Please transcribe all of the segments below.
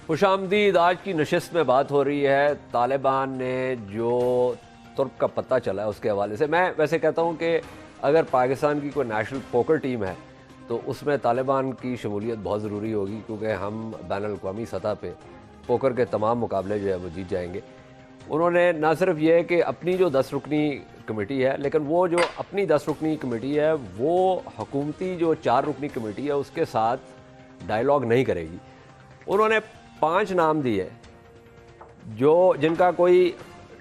خوش آمدید۔ آج کی نشست میں بات ہو رہی ہے طالبان نے جو ترک کا پتہ چلا ہے اس کے حوالے سے۔ میں ویسے کہتا ہوں کہ اگر پاکستان کی کوئی نیشنل پوکر ٹیم ہے تو اس میں طالبان کی شمولیت بہت ضروری ہوگی، کیونکہ ہم بین الاقوامی سطح پہ پوکر کے تمام مقابلے جو ہے وہ جیت جائیں گے۔ انہوں نے نہ صرف یہ کہ اپنی جو 10 رکنی کمیٹی ہے، لیکن وہ جو اپنی 10 رکنی کمیٹی ہے وہ حکومتی جو 4 رکنی کمیٹی ہے اس کے ساتھ ڈائیلاگ نہیں کرے گی۔ انہوں نے 5 نام دیے جن کا کوئی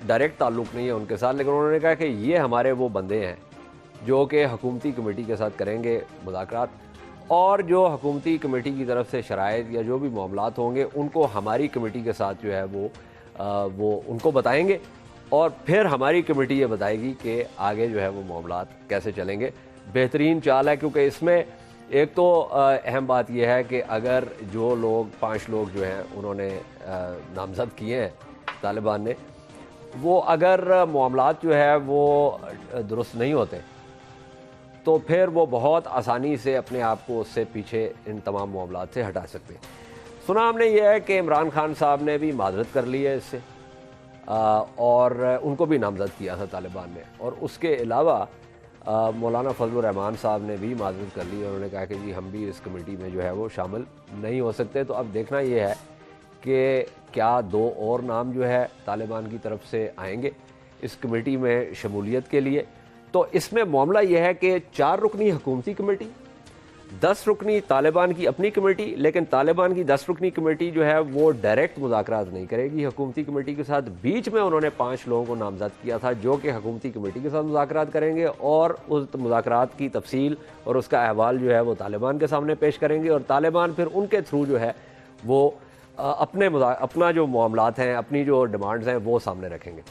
ڈائریکٹ تعلق نہیں ہے ان کے ساتھ، لیکن انہوں نے کہا کہ یہ ہمارے وہ بندے ہیں جو کہ حکومتی کمیٹی کے ساتھ کریں گے مذاکرات، اور جو حکومتی کمیٹی کی طرف سے شرائط یا جو بھی معاملات ہوں گے ان کو ہماری کمیٹی کے ساتھ جو ہے وہ ان کو بتائیں گے، اور پھر ہماری کمیٹی یہ بتائے گی کہ آگے جو ہے وہ معاملات کیسے چلیں گے۔ بہترین چال ہے، کیونکہ اس میں ایک تو اہم بات یہ ہے کہ اگر جو لوگ 5 لوگ جو ہیں انہوں نے نامزد کیے ہیں طالبان نے، وہ اگر معاملات جو ہے وہ درست نہیں ہوتے تو پھر وہ بہت آسانی سے اپنے آپ کو اس سے پیچھے ان تمام معاملات سے ہٹا سکتے ہیں۔ سنا ہم نے یہ ہے کہ عمران خان صاحب نے بھی معذرت کر لی ہے اس سے، اور ان کو بھی نامزد کیا تھا طالبان نے، اور اس کے علاوہ مولانا فضل الرحمان صاحب نے بھی معذرت کر لی، انہوں نے کہا کہ جی ہم بھی اس کمیٹی میں جو ہے وہ شامل نہیں ہو سکتے۔ تو اب دیکھنا یہ ہے کہ کیا 2 اور نام جو ہے طالبان کی طرف سے آئیں گے اس کمیٹی میں شمولیت کے لیے۔ تو اس میں معاملہ یہ ہے کہ 4 رکنی حکومتی کمیٹی، 10 رکنی طالبان کی اپنی کمیٹی، لیکن طالبان کی 10 رکنی کمیٹی جو ہے وہ ڈائریکٹ مذاکرات نہیں کرے گی حکومتی کمیٹی کے ساتھ۔ بیچ میں انہوں نے 5 لوگوں کو نامزد کیا تھا جو کہ حکومتی کمیٹی کے ساتھ مذاکرات کریں گے، اور اس مذاکرات کی تفصیل اور اس کا احوال جو ہے وہ طالبان کے سامنے پیش کریں گے، اور طالبان پھر ان کے تھرو جو ہے وہ اپنا جو معاملات ہیں، اپنی جو ڈیمانڈز ہیں وہ سامنے رکھیں گے۔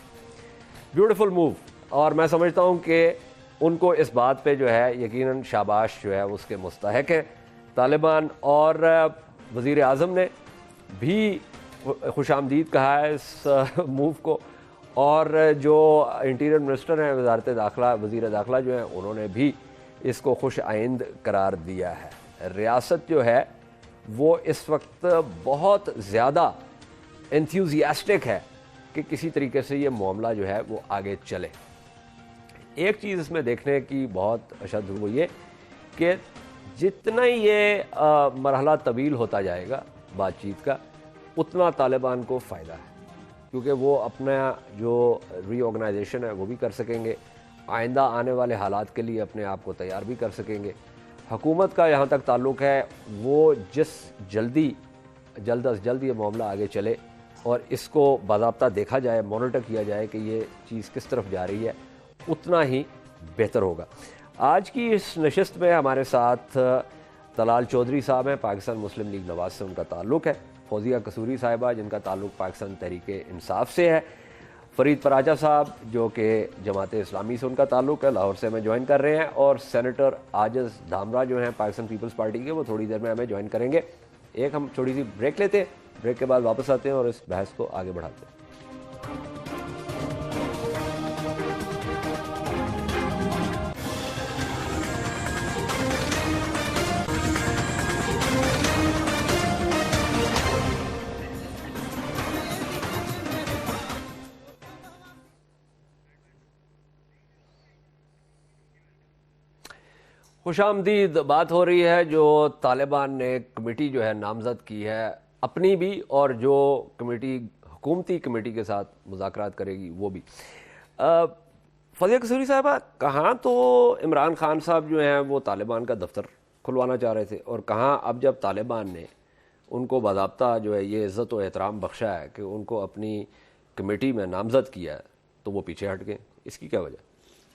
بیوٹیفل موو، اور میں سمجھتا ہوں کہ ان کو اس بات پہ جو ہے یقیناً شاباش جو ہے اس کے مستحق ہیں طالبان، اور وزیر اعظم نے بھی خوش آمدید کہا ہے اس موو کو، اور جو انٹیریئر منسٹر ہیں وزیر داخلہ جو ہیں انہوں نے بھی اس کو خوش آئند قرار دیا ہے۔ ریاست جو ہے وہ اس وقت بہت زیادہ انتھیوزیاسٹک ہے کہ کسی طریقے سے یہ معاملہ جو ہے وہ آگے چلے۔ ایک چیز اس میں دیکھنے کی بہت اشد وہ یہ کہ جتنا ہی یہ مرحلہ طویل ہوتا جائے گا بات چیت کا، اتنا طالبان کو فائدہ ہے، کیونکہ وہ اپنا جو ری آرگنائزیشن ہے وہ بھی کر سکیں گے، آئندہ آنے والے حالات کے لیے اپنے آپ کو تیار بھی کر سکیں گے۔ حکومت کا یہاں تک تعلق ہے وہ جلد از جلد یہ معاملہ آگے چلے اور اس کو باضابطہ دیکھا جائے، مانیٹر کیا جائے کہ یہ چیز کس طرف جا رہی ہے، اتنا ہی بہتر ہوگا۔ آج کی اس نشست میں ہمارے ساتھ طلال چودھری صاحب ہیں، پاکستان مسلم لیگ نواز سے ان کا تعلق ہے، فوزیہ قصوری صاحبہ جن کا تعلق پاکستان تحریک انصاف سے ہے، فرید پراچہ صاحب جو کہ جماعت اسلامی سے ان کا تعلق ہے، لاہور سے ہمیں جوائن کر رہے ہیں، اور سینیٹر عاجز دھامرا جو ہیں پاکستان پیپلز پارٹی کے، وہ تھوڑی دیر میں ہمیں جوائن کریں گے۔ ایک ہم چھوٹی سی بریک لیتے ہیں، بریک کے بعد واپس آتے ہیں اور اس بحث کو آگے بڑھاتے ہیں۔ خوش آمدید۔ بات ہو رہی ہے جو طالبان نے کمیٹی جو ہے نامزد کی ہے اپنی بھی، اور جو کمیٹی حکومتی کمیٹی کے ساتھ مذاکرات کرے گی وہ بھی۔ فوزیہ قصوری صاحبہ، کہاں تو عمران خان صاحب جو ہیں وہ طالبان کا دفتر کھلوانا چاہ رہے تھے، اور کہاں اب جب طالبان نے ان کو باضابطہ جو ہے یہ عزت و احترام بخشا ہے کہ ان کو اپنی کمیٹی میں نامزد کیا ہے تو وہ پیچھے ہٹ گئے، اس کی کیا وجہ؟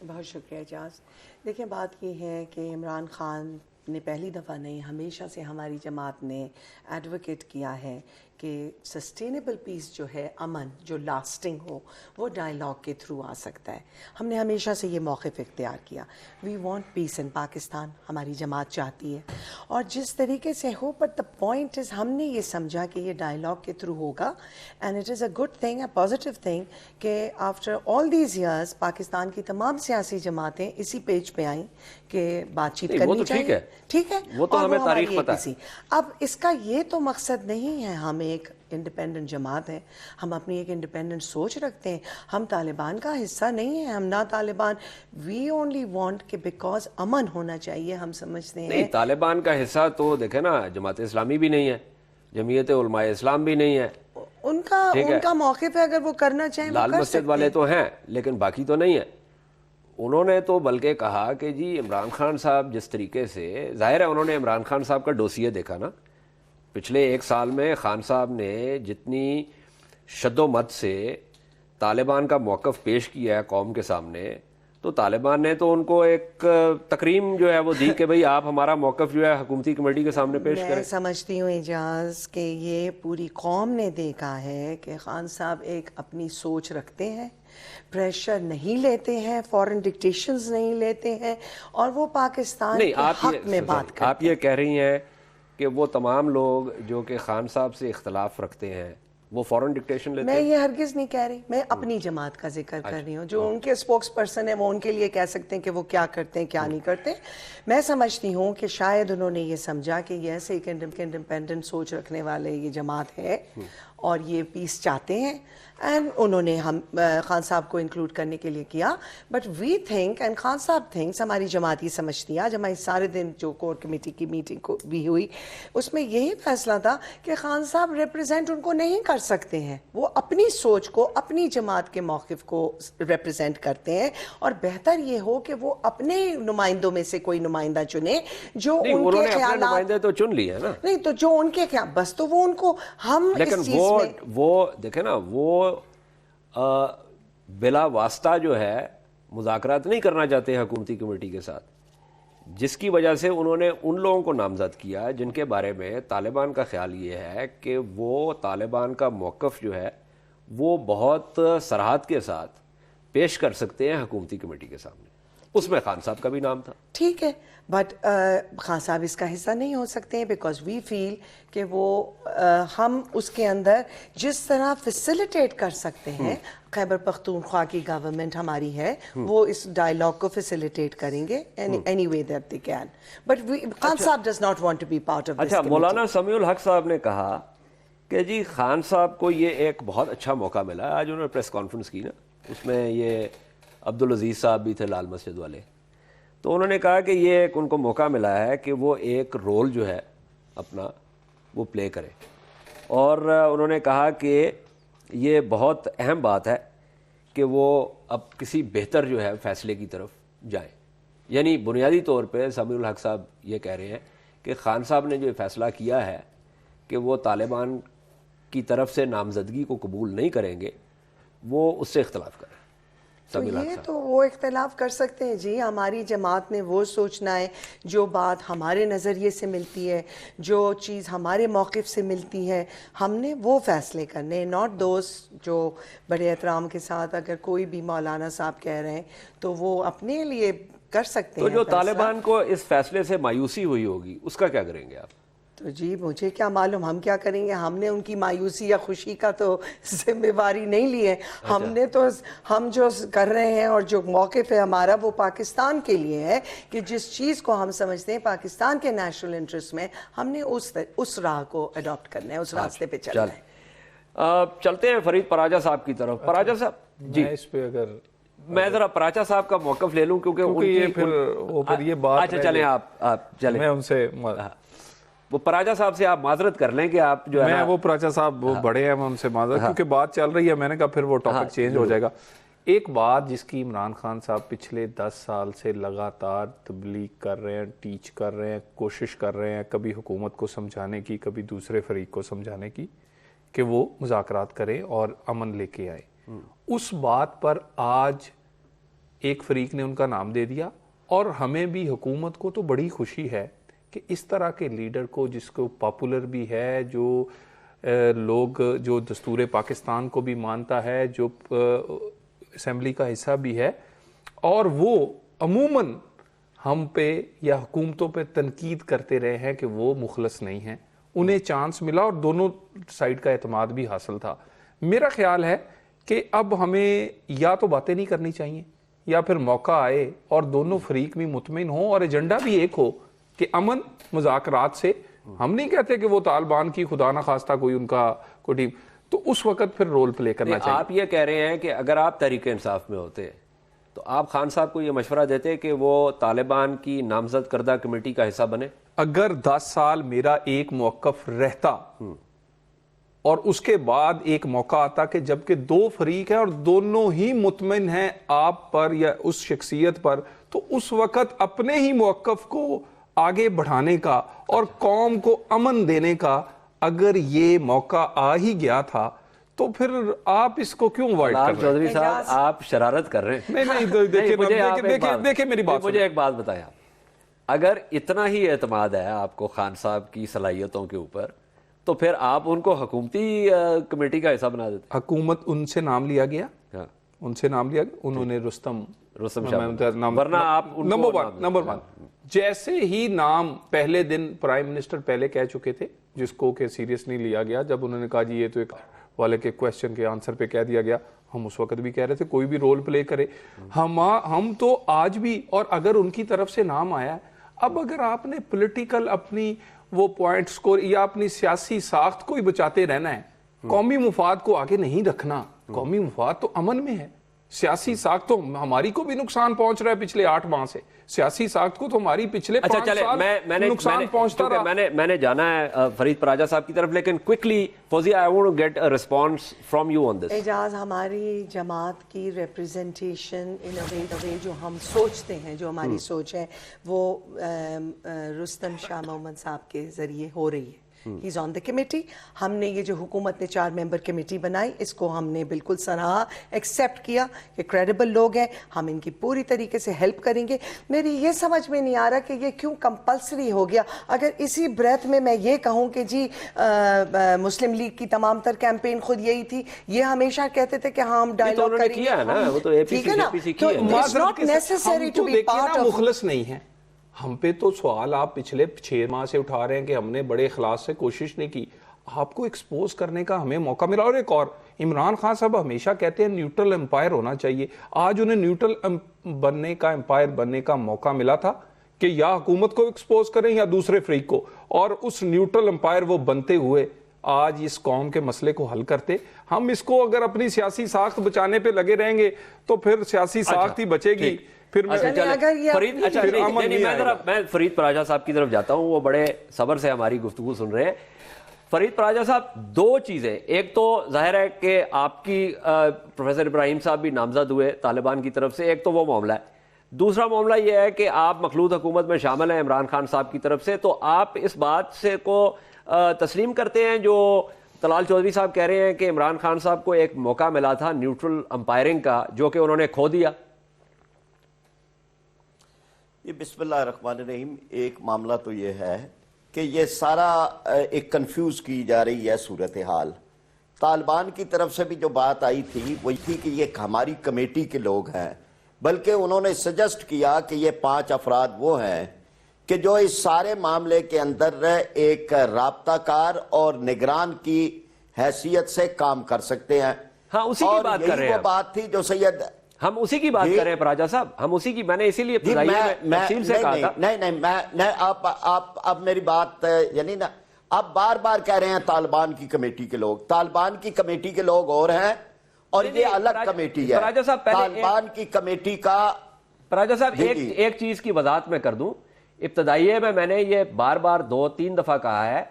بہت شکریہ اعجاز۔ دیکھیں بات یہ ہے کہ عمران خان نے پہلی دفعہ نہیں، ہمیشہ سے ہماری جماعت نے ایڈوکیٹ کیا ہے کہ سسٹینیبل پیس جو ہے، امن جو لاسٹنگ ہو، وہ ڈائیلاگ کے تھرو آ سکتا ہے۔ ہم نے ہمیشہ سے یہ موقف اختیار کیا، وی وانٹ پیس ان پاکستان، ہماری جماعت چاہتی ہے، اور جس طریقے سے ہو، بٹ دا پوائنٹ از ہم نے یہ سمجھا کہ یہ ڈائیلاگ کے تھرو ہوگا، and it is a good thing, a positive thing کہ after all these years Pakistan کی تمام سیاسی جماعتیں اسی پیج پہ آئیں کہ بات چیت کرنی چاہیے۔ ٹھیک ہے، وہ تو ہمیں تاریخ پتہ ہے۔ اب اس کا یہ تو مقصد نہیں ہے ہمیں ایک انڈیپینڈنٹ جماعت ہیں, ہم اپنی ایک انڈیپینڈنٹ سوچ رکھتے ہیں, ہم طالبان کا حصہ نہیں ہیں, ہم نہ طالبان, وی اونلی وانٹ کہ بیکاز امن ہونا چاہیے, ہم سمجھتے ہیں. نہیں, طالبان کا حصہ تو دیکھیں نا, جماعت اسلامی بھی نہیں ہے, جمعیت علماء اسلام بھی نہیں ہے, ان کا موقف ہے, اگر وہ کرنا چاہیں لال مسجد والے تو ہیں لیکن باقی تو نہیں ہے. انہوں نے تو بلکہ کہا کہ جی عمران خان صاحب جس طریقے سے, ظاہر ہے انہوں نے عمران خان صاحب کا ڈوسیے دیکھا نا, پچھلے 1 سال میں خان صاحب نے جتنی شد و مت سے طالبان کا موقف پیش کیا ہے قوم کے سامنے, تو طالبان نے تو ان کو ایک تکریم جو ہے وہ دی کہ بھئی آپ ہمارا موقف جو ہے حکومتی کمیٹی کے سامنے پیش کریں. میں سمجھتی ہوں اعجاز کہ یہ پوری قوم نے دیکھا ہے کہ خان صاحب ایک اپنی سوچ رکھتے ہیں, پریشر نہیں لیتے ہیں, فورن ڈکٹیشنز نہیں لیتے ہیں, اور وہ پاکستان کے حق میں بات کرتے ہیں. آپ یہ کہہ رہی ہیں کہ وہ تمام لوگ جو کہ خان صاحب سے اختلاف رکھتے ہیں وہ فورن ڈکٹیشن لیتے ہیں؟ میں یہ ہرگز نہیں کہہ رہی, میں اپنی جماعت کا ذکر کر رہی ہوں. جو ان کے اسپوکس پرسن ہیں وہ ان کے لیے کہہ سکتے ہیں کہ وہ کیا کرتے ہیں کیا نہیں کرتے. میں سمجھتی ہوں کہ شاید انہوں نے یہ سمجھا کہ یہ ایسے ایک انڈیپینڈنٹ سوچ رکھنے والے یہ جماعت ہے اور یہ پیس چاہتے ہیں, اینڈ انہوں نے ہم خان صاحب کو انکلوڈ کرنے کے لیے کیا. But we think and Khan صاحب تھنکس, ہماری جماعت یہ سمجھتی ہے, آج ہماری سارے دن جو کور کمیٹی کی میٹنگ بھی ہوئی اس میں یہی فیصلہ تھا کہ خان صاحب ریپرزینٹ ان کو نہیں کر سکتے ہیں, وہ اپنی سوچ کو, اپنی جماعت کے موقف کو ریپرزینٹ کرتے ہیں, اور بہتر یہ ہو کہ وہ اپنے نمائندوں میں سے کوئی نمائندہ چنے جو ان کے خیالات, نمائندے تو چن لیے نا, نہیں تو جو ان کے خیال, بس تو وہ ان کو ہم لیکن وہ دیکھیں نا, وہ بلا واسطہ جو ہے مذاکرات نہیں کرنا چاہتے ہیں حکومتی کمیٹی کے ساتھ, جس کی وجہ سے انہوں نے ان لوگوں کو نامزد کیا جن کے بارے میں طالبان کا خیال یہ ہے کہ وہ طالبان کا موقف جو ہے وہ بہت صراحت کے ساتھ پیش کر سکتے ہیں حکومتی کمیٹی کے سامنے. اس میں خان صاحب کا بھی نام تھا. ٹھیک ہے, بٹ خان صاحب اس کا حصہ نہیں ہو سکتے ہیں, بیکاز وی فیل کہ وہ ہم اس کے اندر جس طرح فیسیلیٹیٹ کر سکتے ہیں, خیبر پختونخوا کی گورنمنٹ ہماری ہے, وہ اس ڈائلاگ کو فیسیلیٹیٹ کریں گے anyway that they can, but Khan Sahab does not want to be part of this. اچھا, مولانا سمیع الحق صاحب نے کہا کہ جی خان صاحب کو یہ ایک بہت اچھا موقع ملا. آج انہوں نے پریس کانفرنس کی نا, اس میں یہ عبدالعزیز صاحب بھی تھے لال مسجد والے, تو انہوں نے کہا کہ یہ ایک ان کو موقع ملا ہے کہ وہ ایک رول جو ہے اپنا وہ پلے کرے, اور انہوں نے کہا کہ یہ بہت اہم بات ہے کہ وہ اب کسی بہتر جو ہے فیصلے کی طرف جائیں. یعنی بنیادی طور پہ سمیع الحق صاحب یہ کہہ رہے ہیں کہ خان صاحب نے جو فیصلہ کیا ہے کہ وہ طالبان کی طرف سے نامزدگی کو قبول نہیں کریں گے, وہ اس سے اختلاف کریں. تو یہ تو وہ اختلاف کر سکتے ہیں جی, ہماری جماعت نے وہ سوچنا ہے جو بات ہمارے نظریے سے ملتی ہے, جو چیز ہمارے موقف سے ملتی ہے, ہم نے وہ فیصلے کرنے ہیں, ناٹ دوست جو بڑے احترام کے ساتھ اگر کوئی بھی مولانا صاحب کہہ رہے ہیں تو وہ اپنے لیے کر سکتے ہیں. تو جو طالبان کو اس فیصلے سے مایوسی ہوئی ہوگی اس کا کیا کریں گے آپ؟ تو جی مجھے کیا معلوم, ہم کیا کریں گے, ہم نے ان کی مایوسی یا خوشی کا تو ذمہ داری نہیں لی ہے. ہم نے تو ہم جو کر رہے ہیں اور جو موقف ہے ہمارا وہ پاکستان کے لیے ہے کہ جس چیز کو ہم سمجھتے ہیں پاکستان کے نیشنل انٹرسٹ میں, ہم نے اس راہ کو اڈاپٹ کرنا ہے, اس راستے پہ چلنا ہے. چلتے ہیں فرید پراجا صاحب کی طرف. پراجا صاحب جی, اس پہ اگر میں ذرا پراجا صاحب کا موقف لے لوں کیونکہ یہ بات, اچھا چلیں آپ چلیں, میں ان سے وہ پراجا صاحب سے آپ معذرت کر لیں کہ آپ جو ہے میں وہ پراجا صاحب وہ بڑے ہیں, میں ان سے معذرت, کیونکہ بات چل رہی ہے, میں نے کہا پھر وہ ٹاپک چینج ہو جائے گا. ایک بات جس کی عمران خان صاحب پچھلے 10 سال سے لگاتار تبلیغ کر رہے ہیں, ٹیچ کر رہے ہیں, کوشش کر رہے ہیں, کبھی حکومت کو سمجھانے کی, کبھی دوسرے فریق کو سمجھانے کی کہ وہ مذاکرات کریں اور امن لے کے آئے. اس بات پر آج ایک فریق نے ان کا نام دے دیا, اور ہمیں بھی حکومت کو تو بڑی خوشی ہے کہ اس طرح کے لیڈر کو, جس کو پاپولر بھی ہے, جو لوگ جو دستور پاکستان کو بھی مانتا ہے, جو اسمبلی کا حصہ بھی ہے, اور وہ عموماً ہم پہ یا حکومتوں پہ تنقید کرتے رہے ہیں کہ وہ مخلص نہیں ہیں, انہیں چانس ملا اور دونوں سائیڈ کا اعتماد بھی حاصل تھا. میرا خیال ہے کہ اب ہمیں یا تو باتیں نہیں کرنی چاہیے, یا پھر موقع آئے اور دونوں فریق بھی مطمئن ہوں اور ایجنڈا بھی ایک ہو کہ امن مذاکرات سے ہم نہیں کہتے کہ وہ طالبان کی خدا نہ خواستہ کوئی ان کا کوئی ٹیم، تو اس وقت پھر رول پلے کرنا چاہیے۔ آپ یہ کہہ رہے ہیں کہ اگر آپ تحریک انصاف میں ہوتے تو آپ خان صاحب کو یہ مشورہ دیتے کہ وہ طالبان کی نامزد کردہ کمیٹی کا حصہ بنے؟ اگر 10 سال میرا ایک موقف رہتا اور اس کے بعد ایک موقع آتا کہ جبکہ 2 فریق ہیں اور دونوں ہی مطمئن ہیں آپ پر یا اس شخصیت پر، تو اس وقت اپنے ہی موقف کو آگے بڑھانے کا اور قوم کو امن دینے کا اگر یہ موقع آ ہی گیا تھا تو پھر آپ اس کو کیوں اوائڈ کر رہے ہیں؟ چودھری صاحب آپ شرارت کر رہے ہیں۔ دیکھیں میری بات، مجھے ایک بات بتائیں، اگر اتنا ہی اعتماد ہے آپ کو خان صاحب کی صلاحیتوں کے اوپر تو پھر آپ ان کو حکومتی کمیٹی کا حصہ بنا دیتے۔ حکومت ان سے نام لیا گیا، ان سے نام لیا گیا، انہوں نے رستم ورنہ آپ نمبر 1 جیسے ہی نام پہلے دن پرائم منسٹر پہلے کہہ چکے تھے، جس کو کہ سیریس نہیں لیا گیا، جب انہوں نے کہا جی یہ تو ایک والے کے کویسچن کے آنسر پہ کہہ دیا گیا، ہم اس وقت بھی کہہ رہے تھے کوئی بھی رول پلے کرے، ہم تو آج بھی، اور اگر ان کی طرف سے نام آیا ہے، اب اگر آپ نے پولیٹیکل اپنی وہ پوائنٹس کو یا اپنی سیاسی ساخت کو ہی بچاتے رہنا ہے، قومی مفاد کو آگے نہیں رکھنا، قومی مفاد تو امن میں ہے، سیاسی ساخت تو ہماری کو بھی نقصان پہنچ رہا ہے پچھلے 8 ماہ سے، سیاسی ساخت کو تو ہماری پچھلے 5 سال نقصان پہنچتا رہا۔ میں نے جانا ہے فرید پراجا صاحب کی طرف، لیکن quickly Fauzia I want to get a response from you on this. Ejaz, ہماری جماعت کی ریپریزنٹیشن ان اے وے جو ہم سوچتے ہیں، جو ہماری سوچ ہے، وہ رستم شاہ محمد صاحب کے ذریعے ہو رہی ہے۔ ہی از آن دا کمیٹی۔ ہم نے یہ جو حکومت نے 4 ممبر کمیٹی بنائی، اس کو ہم نے بالکل سراہا، ایکسیپٹ کیا کہ کریڈیبل لوگ ہیں، ہم ان کی پوری طریقے سے ہیلپ کریں گے۔ میری یہ سمجھ میں نہیں آ رہا کہ یہ کیوں کمپلسری ہو گیا۔ اگر اسی بریتھ میں یہ کہوں کہ جی مسلم لیگ کی تمام تر کیمپین خود یہی تھی، یہ ہمیشہ کہتے تھے کہ ہاں ہم ڈائیلاگ کریں گے، ٹھیک ہے نا، تو it's not necessary to be part of. مخلص نہیں ہے ہم پہ، تو سوال آپ پچھلے 6 ماہ سے اٹھا رہے ہیں کہ ہم نے بڑے اخلاص سے کوشش نہیں کی، آپ کو ایکسپوز کرنے کا ہمیں موقع ملا۔ اور ایک اور، عمران خان صاحب ہمیشہ کہتے ہیں نیوٹرل امپائر ہونا چاہیے، آج انہیں نیوٹرل بننے کا، امپائر بننے کا موقع ملا تھا کہ یا حکومت کو ایکسپوز کریں یا دوسرے فریق کو، اور اس نیوٹرل امپائر وہ بنتے ہوئے آج اس قوم کے مسئلے کو حل کرتے۔ ہم اس کو اگر اپنی سیاسی ساخت بچانے پہ لگے رہیں گے تو پھر سیاسی ساخت ہی بچے گی۔ پھر میں فرید پراجا صاحب کی طرف جاتا ہوں، وہ بڑے صبر سے ہماری گفتگو سن رہے ہیں۔ فرید پراجا صاحب، 2 چیزیں، ایک تو ظاہر ہے کہ آپ کی پروفیسر ابراہیم صاحب بھی نامزد ہوئے طالبان کی طرف سے، ایک تو وہ معاملہ ہے۔ دوسرا معاملہ یہ ہے کہ آپ مخلوط حکومت میں شامل ہیں عمران خان صاحب کی طرف سے، تو آپ اس بات سے کو تسلیم کرتے ہیں جو طلال چودھری صاحب کہہ رہے ہیں کہ عمران خان صاحب کو ایک موقع ملا تھا نیوٹرل امپائرنگ کا، جو کہ انہوں نے کھو دیا؟ یہ بسم اللہ الرحمن الرحیم، ایک معاملہ تو یہ ہے کہ یہ سارا ایک کنفیوز کی جا رہی ہے صورتحال۔ طالبان کی طرف سے بھی جو بات آئی تھی وہی تھی کہ یہ ہماری کمیٹی کے لوگ ہیں، بلکہ انہوں نے سجسٹ کیا کہ یہ 5 افراد وہ ہیں کہ جو اس سارے معاملے کے اندر ایک رابطہ کار اور نگران کی حیثیت سے کام کر سکتے ہیں۔ ہاں، اسی کی بات کر رہے ہیں، وہ بات تھی جو سید، ہم اسی کی بات کر رہے ہیں پراجا صاحب، ہم اسی کی، میں نے اسی لیے تفصیل سے کہا تھا۔ نہیں، آپ اب میری بات، یعنی نا آپ بار بار کہہ رہے ہیں طالبان کی کمیٹی کے لوگ، طالبان کی کمیٹی کے لوگ اور ہیں اور یہ الگ کمیٹی ہے طالبان کی کمیٹی کا۔ پراجا صاحب ایک چیز کی وضاحت میں کر دوں، ابتدائیے میں نے یہ بار بار 2-3 دفعہ کہا ہے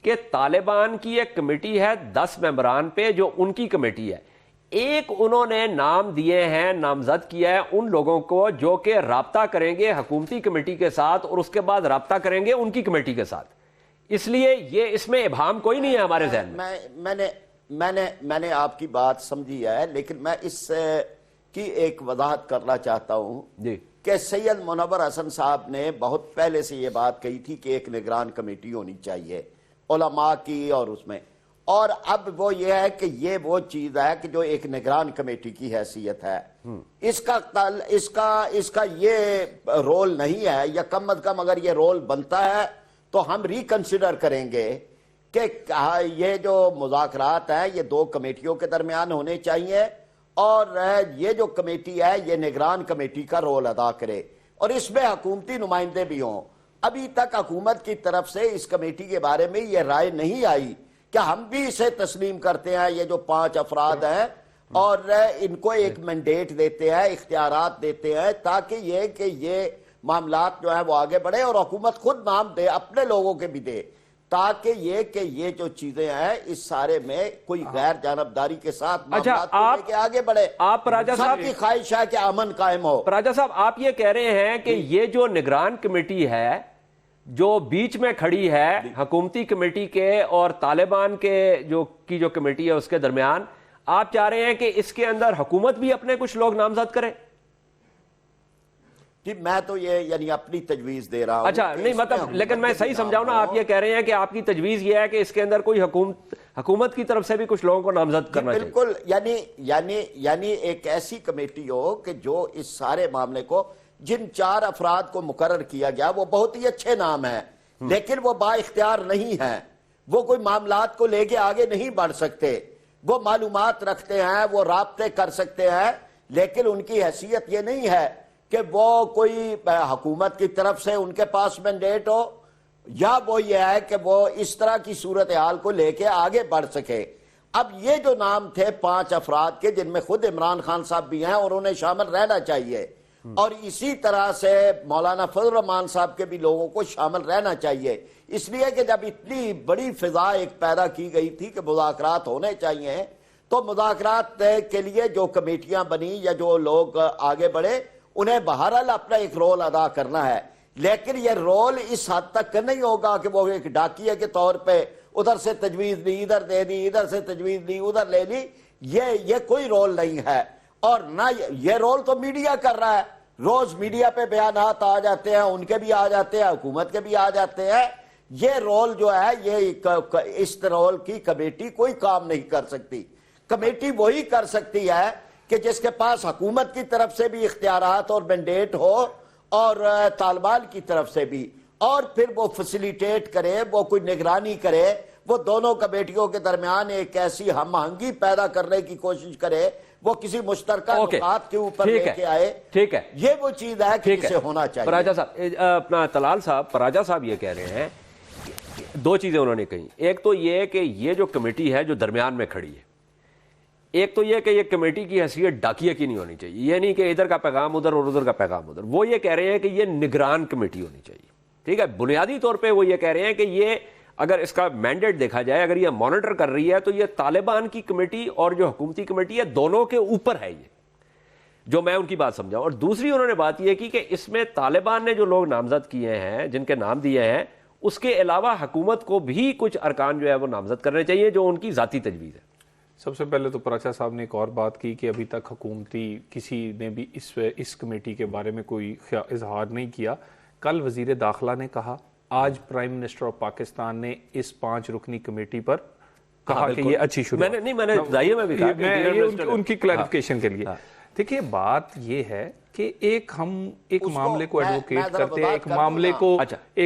کہ طالبان کی ایک کمیٹی ہے 10 ممبران پہ، جو ان کی کمیٹی ہے۔ ایک انہوں نے نام دیے ہیں، نامزد کیا ہے ان لوگوں کو جو کہ رابطہ کریں گے حکومتی کمیٹی کے ساتھ اور اس کے بعد رابطہ کریں گے ان کی کمیٹی کے ساتھ، اس لیے یہ اس میں ابہام کوئی نہیں ہے ہمارے ذہن میں۔ میں نے آپ کی بات سمجھی ہے، لیکن میں اس کی ایک وضاحت کرنا چاہتا ہوں جی کہ سید منور حسن صاحب نے بہت پہلے سے یہ بات کہی تھی کہ ایک نگران کمیٹی ہونی چاہیے علماء کی، اور اس میں، اور اب وہ یہ ہے کہ یہ وہ چیز ہے کہ جو ایک نگران کمیٹی کی حیثیت ہے، اس کا یہ رول نہیں ہے، یا کم از کم اگر یہ رول بنتا ہے تو ہم ریکنسیڈر کریں گے کہ یہ جو مذاکرات ہیں یہ 2 کمیٹیوں کے درمیان ہونے چاہیے، اور یہ جو کمیٹی ہے یہ نگران کمیٹی کا رول ادا کرے اور اس میں حکومتی نمائندے بھی ہوں۔ ابھی تک حکومت کی طرف سے اس کمیٹی کے بارے میں یہ رائے نہیں آئی کہ ہم بھی اسے تسلیم کرتے ہیں، یہ جو 5 افراد ہیں، اور ان کو ایک مینڈیٹ دیتے ہیں، اختیارات دیتے ہیں، تاکہ یہ معاملات جو ہیں وہ آگے بڑھے، اور حکومت خود نام دے، اپنے لوگوں کے بھی دے، تاکہ یہ جو چیزیں ہیں اس سارے میں کوئی غیر جانبداری کے ساتھ معاملات کو لے کے آگے بڑھے۔ آپ راجہ صاحب سب کی خواہش ہے کہ امن قائم ہو۔ راجہ صاحب آپ یہ کہہ رہے ہیں کہ یہ جو نگران کمیٹی ہے جو بیچ میں کھڑی ہے حکومتی کمیٹی کے اور طالبان کے جو کمیٹی ہے اس کے درمیان، آپ چاہ رہے ہیں کہ اس کے اندر حکومت بھی اپنے کچھ لوگ نامزد کرے؟ جی میں تو یہ یعنی اپنی تجویز دے رہا ہوں۔ اچھا نہیں مطلب لیکن میں صحیح سمجھاؤں نا، آپ یہ کہہ رہے ہیں کہ آپ کی تجویز یہ ہے کہ اس کے اندر کوئی حکومت کی طرف سے بھی کچھ لوگوں کو نامزد کرنا چاہیے؟ بالکل، یعنی ایک ایسی کمیٹی ہو کہ جو اس سارے معاملے کو، جن 4 افراد کو مقرر کیا گیا وہ بہت ہی اچھے نام ہیں، لیکن وہ با اختیار نہیں ہیں، وہ کوئی معاملات کو لے کے آگے نہیں بڑھ سکتے، وہ معلومات رکھتے ہیں، وہ رابطے کر سکتے ہیں، لیکن ان کی حیثیت یہ نہیں ہے کہ وہ کوئی حکومت کی طرف سے ان کے پاس مینڈیٹ ہو، یا وہ یہ ہے کہ وہ اس طرح کی صورتحال کو لے کے آگے بڑھ سکے۔ اب یہ جو نام تھے 5 افراد کے، جن میں خود عمران خان صاحب بھی ہیں اور انہیں شامل رہنا چاہیے، اور اسی طرح سے مولانا فضل الرحمان صاحب کے بھی لوگوں کو شامل رہنا چاہیے، اس لیے کہ جب اتنی بڑی فضا ایک پیدا کی گئی تھی کہ مذاکرات ہونے چاہیے، تو مذاکرات کے لیے جو کمیٹیاں بنی یا جو لوگ آگے بڑھے، انہیں بہرحال اپنا ایک رول ادا کرنا ہے، لیکن یہ رول اس حد تک نہیں ہوگا کہ وہ ایک ڈاکیے کے طور پہ ادھر سے تجویز لی، ادھر دے دی، ادھر سے تجویز لی، ادھر لے لی، یہ کوئی رول نہیں ہے۔ اور نہ یہ رول تو میڈیا کر رہا ہے، روز میڈیا پہ بیانات آ جاتے ہیں، ان کے بھی آ جاتے ہیں، حکومت کے بھی آ جاتے ہیں۔ یہ رول جو ہے، یہ اس رول کی کمیٹی کوئی کام نہیں کر سکتی۔ کمیٹی وہی کر سکتی ہے کہ جس کے پاس حکومت کی طرف سے بھی اختیارات اور مینڈیٹ ہو اور طالبان کی طرف سے بھی، اور پھر وہ فیسیلیٹیٹ کرے، وہ کوئی نگرانی کرے، وہ دونوں کمیٹیوں کے درمیان ایک ایسی ہم آہنگی پیدا کرنے کی کوشش کرے، وہ کسی مشترکہ نکات کے اوپر لے کے آئے۔ ٹھیک ہے، یہ وہ چیز ہے کہ اسے ہونا چاہیے۔ پراجا صاحب، اپنا طلال صاحب، پراجا صاحب یہ کہہ رہے ہیں، 2 چیزیں انہوں نے کہی۔ ایک تو یہ کہ یہ جو کمیٹی ہے جو درمیان میں کھڑی ہے، ایک تو یہ کہ یہ کمیٹی کی حیثیت ڈاکیے کی نہیں ہونی چاہیے، یہ نہیں کہ ادھر کا پیغام ادھر اور ادھر کا پیغام ادھر۔ وہ یہ کہہ رہے ہیں کہ یہ نگران کمیٹی ہونی چاہیے، ٹھیک ہے۔ بنیادی طور پہ وہ یہ کہہ رہے ہیں کہ یہ اگر اس کا مینڈیٹ دیکھا جائے، اگر یہ مانیٹر کر رہی ہے تو یہ طالبان کی کمیٹی اور جو حکومتی کمیٹی ہے دونوں کے اوپر ہے، یہ جو میں ان کی بات سمجھاؤں۔ اور دوسری انہوں نے بات یہ کی کہ اس میں طالبان نے جو لوگ نامزد کیے ہیں، جن کے نام دیے ہیں، اس کے علاوہ حکومت کو بھی کچھ ارکان جو ہے وہ نامزد کرنے چاہیے جو ان کی ذاتی تجویز ہے۔ سب سے پہلے تو پراچا صاحب نے ایک اور بات کی کہ ابھی تک حکومتی کسی نے بھی اس کمیٹی کے بارے میں کوئی اظہار نہیں کیا۔ کل وزیر داخلہ نے کہا، آج پرائم منسٹر آف پاکستان نے اس 5 رکنی کمیٹی پر کہا کہ یہ اچھی شروعات۔ میں نے ظاہر میں بھی کہا ان کی کلیریفیکیشن کے لیے۔ دیکھیے بات یہ ہے کہ ایک معاملے کو ایڈوکیٹ کرتے ہیں، ایک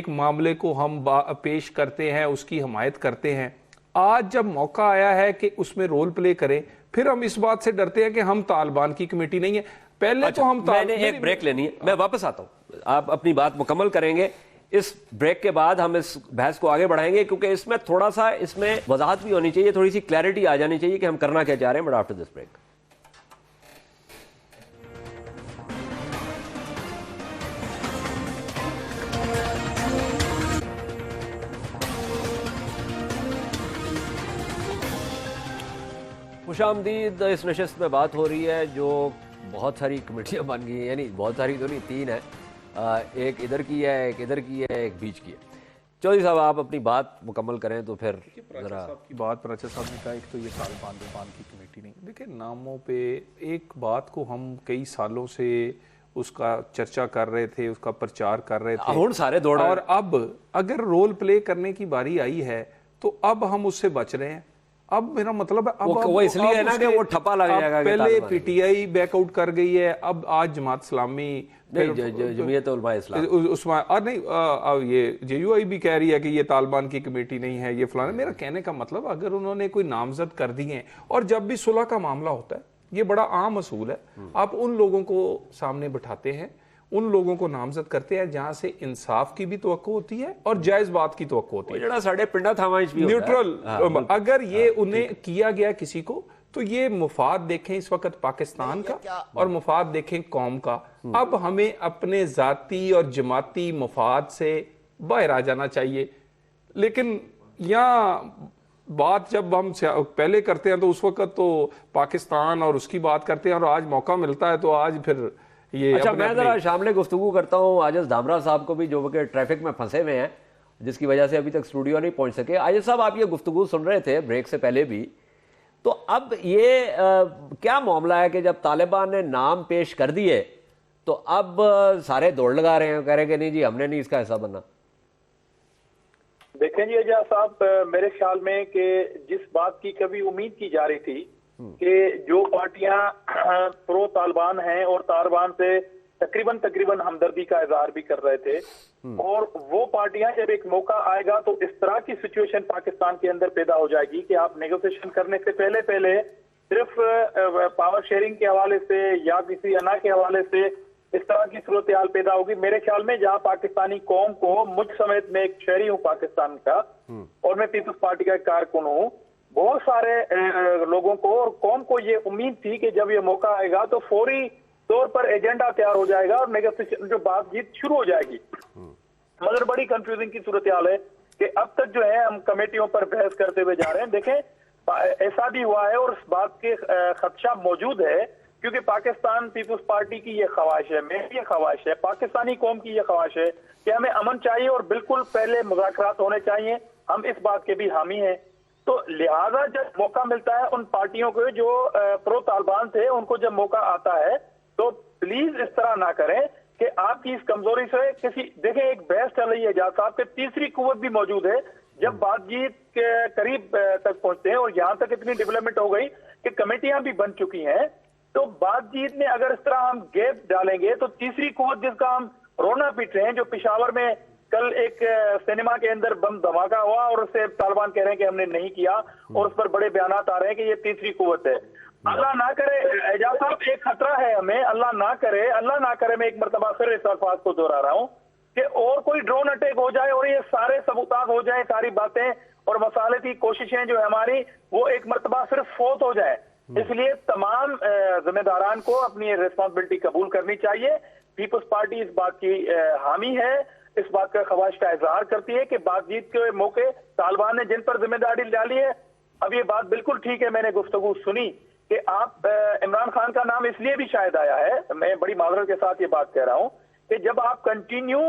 معاملے کو ہم پیش کرتے ہیں، اس کی حمایت کرتے ہیں۔ آج جب موقع آیا ہے کہ اس میں رول پلے کریں، پھر ہم اس بات سے ڈرتے ہیں کہ ہم طالبان کی کمیٹی نہیں ہے۔ پہلے تو ہم میں نے ایک بریک لینی ہے، میں واپس آتا ہوں، آپ اپنی بات مکمل کریں گے۔ اس بریک کے بعد ہم اس بحث کو آگے بڑھائیں گے، کیونکہ اس میں تھوڑا سا اس میں وضاحت بھی ہونی چاہیے، تھوڑی سی کلیئرٹی آ جانی چاہیے کہ ہم کرنا کیا چاہ رہے ہیں۔ بٹ آفٹر دس بریک خوش آمدید۔ اس نشست میں بات ہو رہی ہے جو بہت ساری کمیٹیاں بن گئی ہیں، یعنی بہت ساری تو نہیں، 3 ہیں، ایک ادھر کی ہے، ایک ادھر کی ہے، ایک بیچ کی ہے۔ چودھری صاحب آپ اپنی بات مکمل کریں تو پھر ذرا کی بات پراچا صاحب نے کہا، ایک تو یہ طالبان کی کمیٹی نہیں۔ دیکھیں ناموں پہ ایک بات کو ہم کئی سالوں سے اس کا چرچا کر رہے تھے، اس کا پرچار کر رہے تھے، سارے دوڑ، اور اب اگر رول پلے کرنے کی باری آئی ہے تو اب ہم اس سے بچ رہے ہیں۔ اب میرا مطلب ہے وہ اس لیے ہے نا کہ وہ ٹھپا لگ جائے گا، پہلے P T I back out کر گئی ہے، اب آج جماعت اسلامی، جمعیت علماء اسلام، اور نہیں یہ جے یو آئی بھی کہہ رہی ہے کہ یہ طالبان کی کمیٹی نہیں ہے، یہ فلانا۔ میرا کہنے کا مطلب اگر انہوں نے کوئی نامزد کر دی ہیں، اور جب بھی صلح کا معاملہ ہوتا ہے، یہ بڑا عام اصول ہے، آپ ان لوگوں کو سامنے بٹھاتے ہیں، ان لوگوں کو نامزد کرتے ہیں جہاں سے انصاف کی بھی توقع ہوتی ہے اور جائز بات کی توقع ہوتی ہے. جڑا ساڑھے پنڈا تھا وہاں بھی نیوٹرل. اگر یہ انہیں کیا گیا کسی کو تو یہ مفاد دیکھیں اس وقت پاکستان کا اور مفاد دیکھیں قوم کا. اب ہمیں اپنے ذاتی اور جماعتی مفاد سے باہر آ جانا چاہیے. لیکن یہاں بات جب ہم پہلے کرتے ہیں تو اس وقت تو پاکستان اور اس کی بات کرتے ہیں, اور آج موقع ملتا ہے تو آج پھر یہ. اچھا میں ذرا شامل گفتگو کرتا ہوں عاجز دھامرا صاحب کو بھی, جو کہ ٹریفک میں پھنسے ہوئے ہیں جس کی وجہ سے ابھی تک اسٹوڈیو نہیں پہنچ سکے. عاجز صاحب آپ یہ گفتگو سن رہے تھے بریک سے پہلے بھی, تو اب یہ کیا معاملہ ہے کہ جب طالبان نے نام پیش کر دیے تو اب سارے دوڑ لگا رہے ہیں, کہہ رہے ہیں کہ نہیں جی ہم نے نہیں اس کا حصہ بننا؟ دیکھیں جی اعجاز صاحب, میرے خیال میں کہ جس بات کی کبھی امید کی جا رہی تھی کہ جو پارٹیاں پرو طالبان ہیں اور طالبان سے تقریباً ہمدردی کا اظہار بھی کر رہے تھے, اور وہ پارٹیاں جب ایک موقع آئے گا تو اس طرح کی سچویشن پاکستان کے اندر پیدا ہو جائے گی کہ آپ نیگوسیشن کرنے سے پہلے صرف پاور شیئرنگ کے حوالے سے یا کسی انا کے حوالے سے اس طرح کی صورتحال پیدا ہوگی. میرے خیال میں جہاں پاکستانی قوم کو, مجھ سمیت میں ایک شہری ہوں پاکستان کا اور میں پیپلز پارٹی کا ایک کارکن ہوں, بہت سارے لوگوں کو اور قوم کو یہ امید تھی کہ جب یہ موقع آئے گا تو فوری طور پر ایجنڈا تیار ہو جائے گا اور نیگوسیشن جو بات چیت شروع ہو جائے گی. مگر بڑی کنفیوزنگ کی صورتحال ہے کہ اب تک جو ہے ہم کمیٹیوں پر بحث کرتے ہوئے جا رہے ہیں. دیکھیں ایسا بھی ہوا ہے اور اس بات کے خدشہ موجود ہے کیونکہ پاکستان پیپلز پارٹی کی یہ خواہش ہے, میری یہ خواہش ہے, پاکستانی قوم کی یہ خواہش ہے کہ ہمیں امن چاہیے اور بالکل پہلے مذاکرات ہونے چاہیے. ہم اس بات کے بھی حامی ہیں. تو لہذا جب موقع ملتا ہے ان پارٹیوں کو جو پرو طالبان تھے, ان کو جب موقع آتا ہے تو پلیز اس طرح نہ کریں کہ آپ کی اس کمزوری سے کسی, دیکھیں ایک بحث چل رہی ہے جہاں صاحب کے تیسری قوت بھی موجود ہے. جب بات چیت کے قریب تک پہنچتے ہیں اور یہاں تک اتنی ڈیولپمنٹ ہو گئی کہ کمیٹیاں بھی بن چکی ہیں, تو بات چیت میں اگر اس طرح ہم گیپ ڈالیں گے تو تیسری قوت جس کا ہم رونا پیٹ رہے ہیں, جو پشاور میں کل ایک سینما کے اندر بم دھماکہ ہوا اور اسے طالبان کہہ رہے ہیں کہ ہم نے نہیں کیا اور اس پر بڑے بیانات آ رہے ہیں کہ یہ تیسری قوت ہے. اللہ نہ کرے اعجاز صاحب, ایک خطرہ ہے ہمیں, اللہ نہ کرے میں ایک مرتبہ پھر اس الفاظ کو دوہرا رہا ہوں کہ اور کوئی ڈرون اٹیک ہو جائے اور یہ سارے سبوتاژ ہو جائیں, ساری باتیں اور مصالحتی کوششیں جو ہماری وہ ایک مرتبہ صرف فوت ہو جائیں. اس لیے تمام ذمہ داران کو اپنی ریسپانسبلٹی قبول کرنی چاہیے. پیپلز پارٹی اس بات کی حامی ہے, اس بات کا خواہش کا اظہار کرتی ہے کہ بات چیت کے موقع طالبان نے جن پر ذمہ داری ڈالی ہے. اب یہ بات بالکل ٹھیک ہے, میں نے گفتگو سنی کہ آپ عمران خان کا نام اس لیے بھی شاید آیا ہے, میں بڑی معذرت کے ساتھ یہ بات کہہ رہا ہوں کہ جب آپ کنٹینیو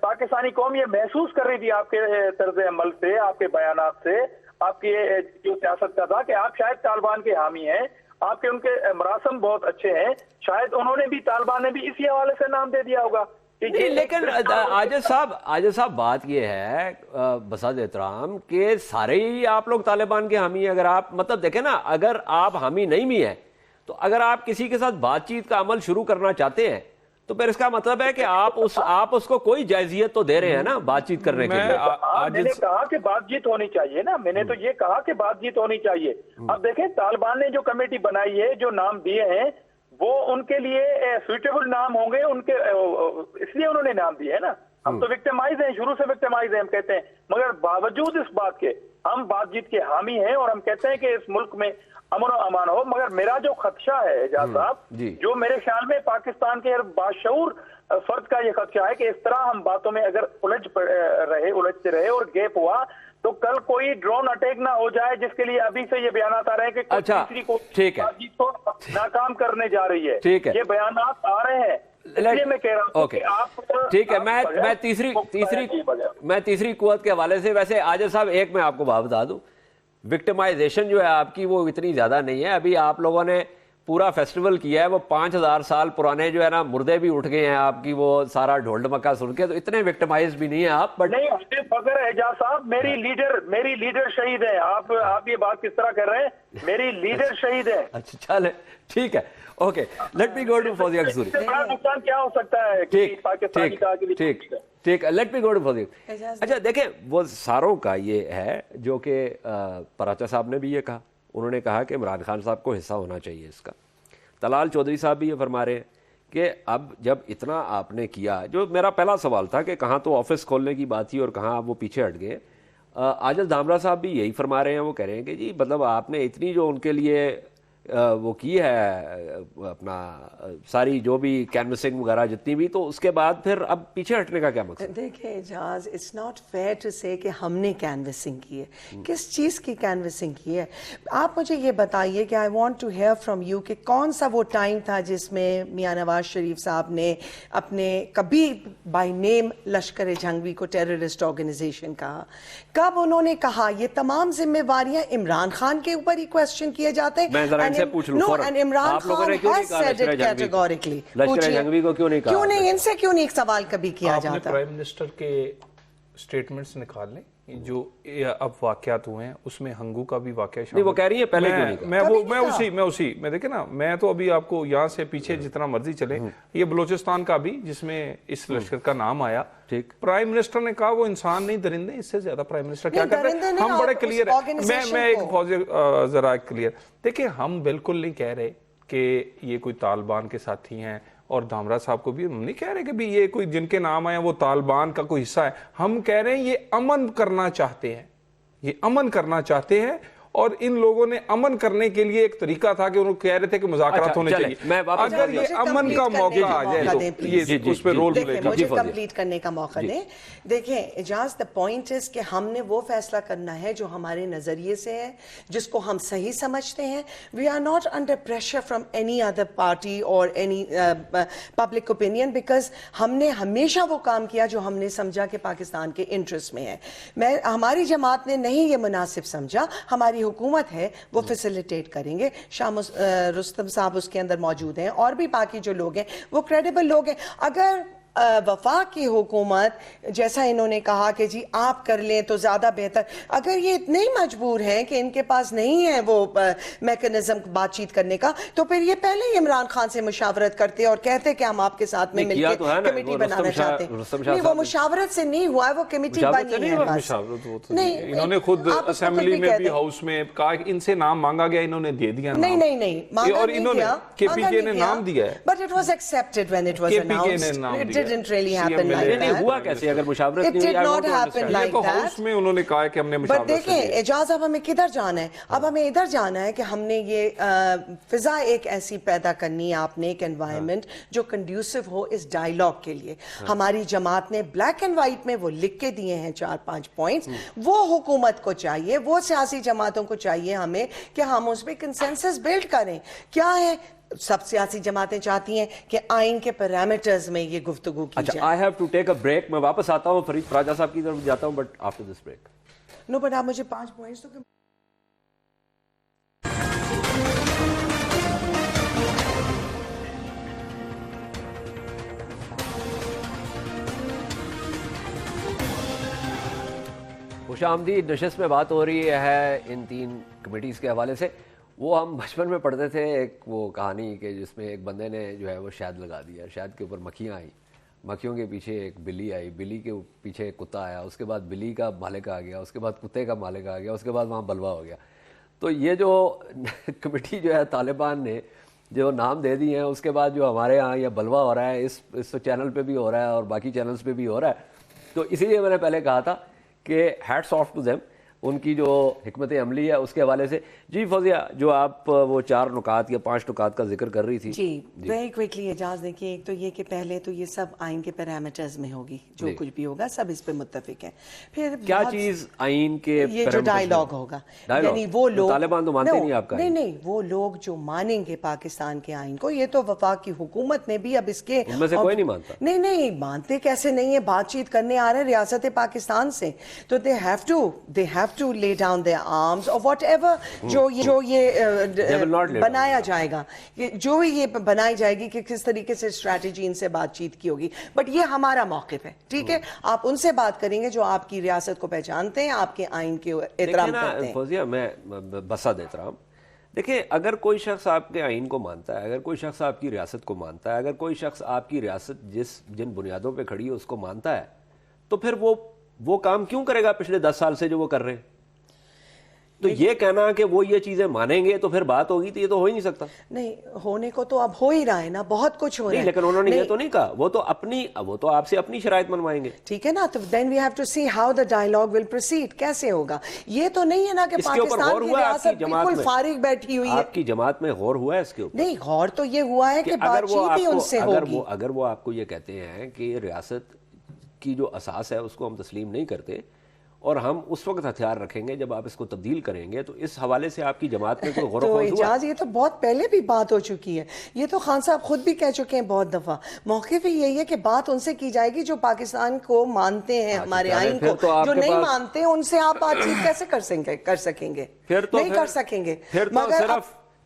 پاکستانی قوم یہ محسوس کر رہی تھی آپ کے طرز عمل سے, آپ کے بیانات سے, آپ کی جو سیاست کا تھا کہ آپ شاید طالبان کے حامی ہیں, آپ کے ان کے مراسم بہت اچھے ہیں, شاید انہوں نے بھی, طالبان نے بھی اسی حوالے سے نام دے دیا ہوگا. لیکن عاجز صاحب بات یہ ہے بساط احترام کہ سارے ہی آپ لوگ طالبان کے حامی ہیں. اگر آپ مطلب دیکھیں نا, اگر آپ حامی نہیں بھی ہیں تو اگر آپ کسی کے ساتھ بات چیت کا عمل شروع کرنا چاہتے ہیں تو پھر اس کا مطلب ہے کہ آپ اس کو کوئی جائزیت تو دے رہے ہیں نا بات چیت کرنے کے لیے. میں نے کہا کہ بات چیت ہونی چاہیے نا, میں نے تو یہ کہا کہ بات چیت ہونی چاہیے. اب دیکھیں طالبان نے جو کمیٹی بنائی ہے, جو نام دیے ہیں وہ ان کے لیے سوٹیبل نام ہوں گے, ان کے اس لیے انہوں نے نام دیے ہے نا. ہم تو وکٹمائز ہیں, شروع سے وکٹمائز ہیں ہم کہتے ہیں, مگر باوجود اس بات کے ہم بات چیت کے حامی ہیں اور ہم کہتے ہیں کہ اس ملک میں امن و امان ہو. مگر میرا جو خدشہ ہے اعجاز صاحب, جو میرے خیال میں پاکستان کے باشعور فرد کا یہ خدشہ ہے کہ اس طرح ہم باتوں میں اگر الجھتے رہے اور گیپ ہوا تو کل کوئی ڈرون اٹیک نہ ہو جائے جس کے لیے ابھی سے یہ بیانات آ رہے ہیں کہ تیسری کو بات چیت کو ناکام کرنے جا رہی ہے. یہ بیانات آ رہے ہیں, میں کہہ رہا ہوں کہ آپ ٹھیک ہے. میں تیسری قوت کے حوالے سے ویسے عاجز صاحب ایک میں آپ کو بات بتا دوں, وکٹمائزیشن جو ہے آپ کی وہ اتنی زیادہ نہیں ہے. ابھی آپ لوگوں نے پورا فیسٹیول کیا ہے, وہ 5000 سال پرانے جو ہے نا مردے بھی اٹھ گئے ہیں آپ کی وہ سارا ڈھول ڈمکا سن کے, تو اتنے وکٹمائز بھی نہیں ہیں آپ. بٹ نہیں فخر ہے اعجاز صاحب, میری لیڈر شہید ہے. آپ یہ بات کس طرح کر رہے ہیں, میری لیڈر شہید ہے. اچھا چلے ٹھیک ہے, okay, let me go to Fouzia Kasuri. نقصان کیا ہو سکتا ہے ٹھیک ہے, let me go to Fouzia. اچھا دیکھیں وہ ساروں کا یہ ہے جو کہ پراچا صاحب نے بھی یہ کہا, انہوں نے کہا کہ عمران خان صاحب کو حصہ ہونا چاہیے اس کا. طلال چودھری صاحب بھی یہ فرما رہے ہیں کہ اب جب اتنا آپ نے کیا, جو میرا پہلا سوال تھا کہ کہاں تو آفس کھولنے کی بات تھی اور کہاں وہ پیچھے ہٹ گئے. عاجل دھامرا صاحب بھی یہی فرما رہے ہیں, وہ کہہ رہے ہیں کہ جی مطلب آپ نے اتنی جو ان کے لیے وہ کی ہے اپنا ساری جو بھی کینوسنگ وغیرہ جتنی بھی, تو اس کے بعد پھر اب پیچھے ہٹنے کا کیا مقصد؟ دیکھیں اعجاز, اٹس ناٹ فیئر ٹو سے کہ ہم نے کینوسنگ کی ہے. کس چیز کی کینوسنگ کی ہے؟ آپ مجھے یہ بتائیے کہ I want to hear from you کہ کون سا وہ ٹائم تھا جس میں میاں نواز شریف صاحب نے اپنے کبھی بائی نیم لشکر جھنگوی کو ٹیررسٹ آرگنائزیشن کہا؟ کب انہوں نے کہا؟ یہ تمام ذمہ داریاں عمران خان کے اوپر ہی کوشچن کیے جاتے ہیں. Imran Khan has said it categorically. لشکر جھنگوی کو کیوں نہیں کہا؟ کیوں نہیں, ان سے کیوں نہیں سوال کبھی کیا آپ نے جاتا؟ پرائم منسٹر کے سٹیٹمنٹس نکال لیں جو اب واقعات ہوئے ہیں, اس میں ہنگو کا بھی واقعہ شامل. نہیں وہ کہہ رہی ہے پہلے کیوں نہیں کہا؟ میں دیکھیں نا, میں تو ابھی آپ کو یہاں سے پیچھے جتنا مرضی چلے, یہ بلوچستان کا بھی جس میں اس لشکر کا نام آیا, پرائم منسٹر نے کہا وہ انسان نہیں درندے, اس سے زیادہ پرائم منسٹر کیا کرتے ہیں؟ ہم بڑے کلیئر ہیں. میں ایک ذرا کلیئر دیکھیں, ہم بالکل نہیں کہہ رہے کہ یہ کوئی طالبان کے ساتھی ہیں, اور دھامرا صاحب کو بھی ہم نہیں کہہ رہے کہ بھی یہ کوئی جن کے نام آئے وہ طالبان کا کوئی حصہ ہے. ہم کہہ رہے ہیں یہ امن کرنا چاہتے ہیں, یہ امن کرنا چاہتے ہیں, اور ان لوگوں نے امن کرنے کے لیے ایک طریقہ تھا کہ انہوں کہہ رہے تھے کہ مذاکرات ہونے چاہیے. اگر یہ امن کا موقع آ جائے تو یہ اس پہ رول ملے گا. مجھے کمپلیٹ کرنے کا موقع دیں. دیکھیں اعجاز, دا پوائنٹ از کہ ہم نے وہ فیصلہ کرنا ہے جو ہمارے نظریے سے ہے, جس کو ہم صحیح سمجھتے ہیں. We are not under pressure from any other party اور اینی پبلک اوپینین, بیکاز ہم نے ہمیشہ وہ کام کیا جو ہم نے سمجھا کہ پاکستان کے انٹرسٹ میں ہے. ہماری جماعت نے نہیں یہ مناسب سمجھا, ہماری حکومت ہے وہ فیسیلیٹیٹ کریں گے. شام رستم صاحب اس کے اندر موجود ہیں, اور بھی باقی جو لوگ ہیں وہ کریڈیبل لوگ ہیں. اگر وفاق کی حکومت جیسا انہوں نے کہا کہ جی آپ کر لیں تو زیادہ بہتر, اگر یہ اتنے ہی مجبور ہیں کہ ان کے پاس نہیں ہے وہ میکنزم بات چیت کرنے کا, تو پھر یہ پہلے ہی عمران خان سے مشاورت کرتے اور کہتے کہ ہم آپ کے ساتھ میں مل کے کمیٹی بنانا چاہتے ہیں. نہیں, وہ مشاورت سے نہیں ہوا ہے, وہ کمیٹی بنی ہے. نہیں, انہوں نے خود اسمبلی میں بھی ہاؤس میں کہا ان سے نام مانگا گیا, انہوں نے دے دیا. نہیں اور انہوں نے کے پی کے نے نام دیا ہے, but it was expected when it was announced. didn't really happen like that. ہوا کیسے اگر مشاورت نہیں ہوئی؟ It did not happen like that. House میں انہوں نے کہا کہ ہم نے مشاورت سے. بٹ دیکھیں اعجاز, اب ہمیں کدھر جانا ہے؟ اب ہمیں ادھر جانا ہے کہ ہم نے یہ فضا ایک ایسی پیدا کرنی ہے, آپ نے ایک انوائرمنٹ جو کنڈیوسو ہو اس ڈائیلاگ کے لیے. ہماری جماعت نے بلیک اینڈ وائٹ میں وہ لکھ کے دیے ہیں 4-5 پوائنٹس. وہ حکومت کو چاہیے, وہ سیاسی جماعتوں کو چاہیے ہمیں کہ ہم اس پہ کنسنسس بلڈ کریں. کیا ہے؟ سب سیاسی جماعتیں چاہتی ہیں کہ آئین کے پیرامیٹرز میں یہ گفتگو کی جائے. I have to take a break. میں واپس آتا ہوں, فرید راجہ صاحب کی طرف جاتا ہوں, but after this break. No, but آپ مجھے 5 پوائنٹس تو خوش آمدید. نشست میں بات ہو رہی ہے ان 3 کمیٹیز کے حوالے سے. وہ ہم بچپن میں پڑھتے تھے ایک وہ کہانی کہ جس میں ایک بندے نے جو ہے وہ شہد لگا دیا, شہد کے اوپر مکھیاں آئیں, مکھیوں کے پیچھے ایک بلی آئی, بلی کے پیچھے ایک کتا آیا, اس کے بعد بلی کا مالک آ گیا, اس کے بعد کتے کا مالک آ گیا, اس کے بعد وہاں بلوا ہو گیا. تو یہ جو کمیٹی جو ہے طالبان نے جو نام دے دی ہیں, اس کے بعد جو ہمارے ہاں یہ بلوا ہو رہا ہے, اس چینل پہ بھی ہو رہا ہے اور باقی چینلز پہ بھی ہو رہا ہے. تو اسی لیے میں نے پہلے کہا تھا کہ ہیٹس آف ٹو دیم, ان کی جو حکمت عملی ہے اس کے حوالے سے. جی فوزیہ, جو آپ وہ 4 نکات یا 5 نکات کا ذکر کر رہی تھی. جی ویری کوئکلی اعجاز. دیکھیے, ایک تو یہ کہ پہلے تو یہ سب آئین کے پیرامیٹرز میں ہوگی, جو کچھ بھی ہوگا سب اس پہ متفق ہیں. پھر کیا چیز آئین کے یہ جو ڈائیلاگ ہوگا, یعنی وہ لوگ طالبان تو مانتے نہیں آپ کا, نہیں وہ لوگ جو مانیں گے پاکستان کے آئین کو, یہ تو وفاق کی حکومت نے بھی اب اس کے ان میں سے کوئی نہیں مانتا. نہیں مانتے کیسے نہیں ہے, بات چیت کرنے آ رہے ہیں ریاست پاکستان سے, تو they have to lay down their arms or whatever جو یہ بنایا جائے گا, جو یہ بنائی جائے گی کہ کس طریقے سے اسٹریٹجی ان سے بات چیت کی ہوگی. بٹ یہ ہمارا موقف ہے, ٹھیک ہے, آپ ان سے بات کریں گے جو آپ کی ریاست کو پہچانتے ہیں, آپ کے آئین کے احترام کرتے ہیں. فوزیہ, میں بسد احترام. دیکھیں, اگر کوئی شخص آپ کے آئین کو مانتا ہے, اگر کوئی شخص آپ کی ریاست کو مانتا ہے, اگر کوئی شخص آپ کی ریاست جن بنیادوں پہ کھڑی ہے اس کو مانتا ہے, تو پھر وہ کام کیوں کرے گا پچھلے 10 سال سے جو وہ کر رہے ہیں؟ تو یہ کہنا کہ وہ یہ چیزیں مانیں گے تو پھر بات ہوگی، تو یہ تو ہو ہی نہیں سکتا. نہیں ہونے کو تو اب ہو ہی رہا ہے نا، بہت کچھ ہو رہا ہے. لیکن انہوں نے یہ تو نہیں کہا، وہ تو آپ سے اپنی شرائط منوائیں گے. ٹھیک ہے نا، تو then we have to see how the dialogue will proceed, کیسے ہوگا. یہ تو نہیں ہے نا کہ پاکستان کی ریاست بالکل فارغ بیٹھی ہوئی ہے. آپ کی جماعت میں غور ہوا ہے اس کے اوپر؟ نہیں، غور تو یہ ہوا ہے کہ بات چیت ہی ان سے ہوگی. اگر وہ آپ کو یہ کہتے ہیں کہ ریاست کی جو اساس ہے اس کو ہم تسلیم نہیں کرتے اور ہم اس وقت ہتھیار رکھیں گے جب آپ اس کو تبدیل کریں گے، تو اس حوالے سے آپ کی جماعت میں کوئی غور و خوض ہوا؟ تو اعجاز، یہ تو بہت پہلے بھی بات ہو چکی ہے. یہ تو خان صاحب خود بھی کہہ چکے ہیں بہت دفعہ. موقف ہی یہی ہے کہ بات ان سے کی جائے گی جو پاکستان کو مانتے ہیں، ہمارے آئین کو. جو نہیں مانتے ان سے آپ بات چیت کیسے کر سکیں گے؟ نہیں کر سکیں گے.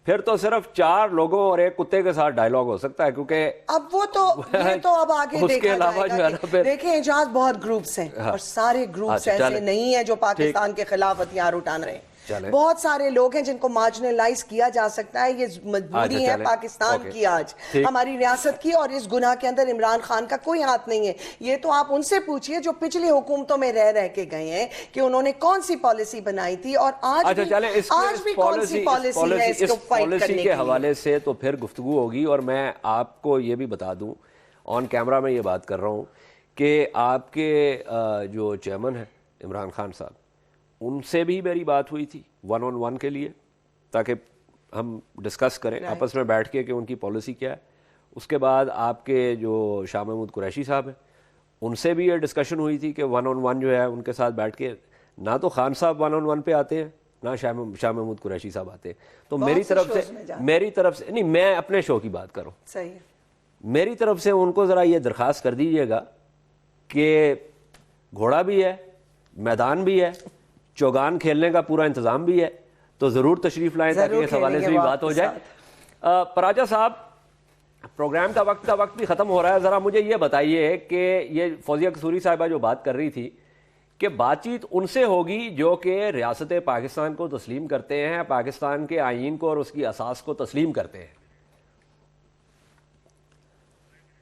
پھر تو صرف 4 لوگوں اور ایک کتے کے ساتھ ڈائلاگ ہو سکتا ہے، کیونکہ اب وہ تو یہ تو اب آگے دیکھا جائے گا. دیکھیں اعجاز، بہت گروپس ہیں اور سارے گروپس ایسے نہیں ہیں جو پاکستان کے خلاف ہتھیار اٹھانا رہے ہیں. بہت سارے لوگ ہیں جن کو مارجنلائز کیا جا سکتا ہے. یہ مجبوری ہے پاکستان کی آج، ہماری ریاست کی، اور اس گناہ کے اندر عمران خان کا کوئی ہاتھ نہیں ہے. یہ تو آپ ان سے پوچھئے جو پچھلی حکومتوں میں رہ کے گئے ہیں کہ انہوں نے کون سی پالیسی بنائی تھی اور آج بھی کون سی پالیسی ہے اس کو فائٹ کرنے کے لیے. کے حوالے سے تو پھر گفتگو ہوگی. اور میں آپ کو یہ بھی بتا دوں، آن کیمرہ میں یہ بات کر رہا ہوں کہ آپ کے جو چیئرمین ہیں عمران خان صاحب، ان سے بھی میری بات ہوئی تھی 1-on-1 کے لیے، تاکہ ہم ڈسکس کریں آپس میں بیٹھ کے کہ ان کی پالیسی کیا ہے. اس کے بعد آپ کے جو شاہ محمود قریشی صاحب ہیں، ان سے بھی یہ ڈسکشن ہوئی تھی کہ 1-on-1 جو ہے ان کے ساتھ بیٹھ کے، نہ تو خان صاحب 1-on-1 پہ آتے ہیں نہ شاہ محمود قریشی صاحب آتے ہیں. تو میری طرف سے نہیں، میں اپنے شو کی بات کروں، صحیح، میری طرف سے ان کو ذرا یہ درخواست کر دیجئے گا کہ گھوڑا بھی ہے، میدان بھی ہے، چوگان کھیلنے کا پورا انتظام بھی ہے، تو ضرور تشریف لائیں تاکہ اس حوالے سے بھی بات ہو جائے. پراجا صاحب، پروگرام کا وقت بھی ختم ہو رہا ہے. ذرا مجھے یہ بتائیے کہ یہ فوزیہ قصوری صاحبہ جو بات کر رہی تھی کہ بات چیت ان سے ہوگی جو کہ ریاست پاکستان کو تسلیم کرتے ہیں، پاکستان کے آئین کو اور اس کی اساس کو تسلیم کرتے ہیں.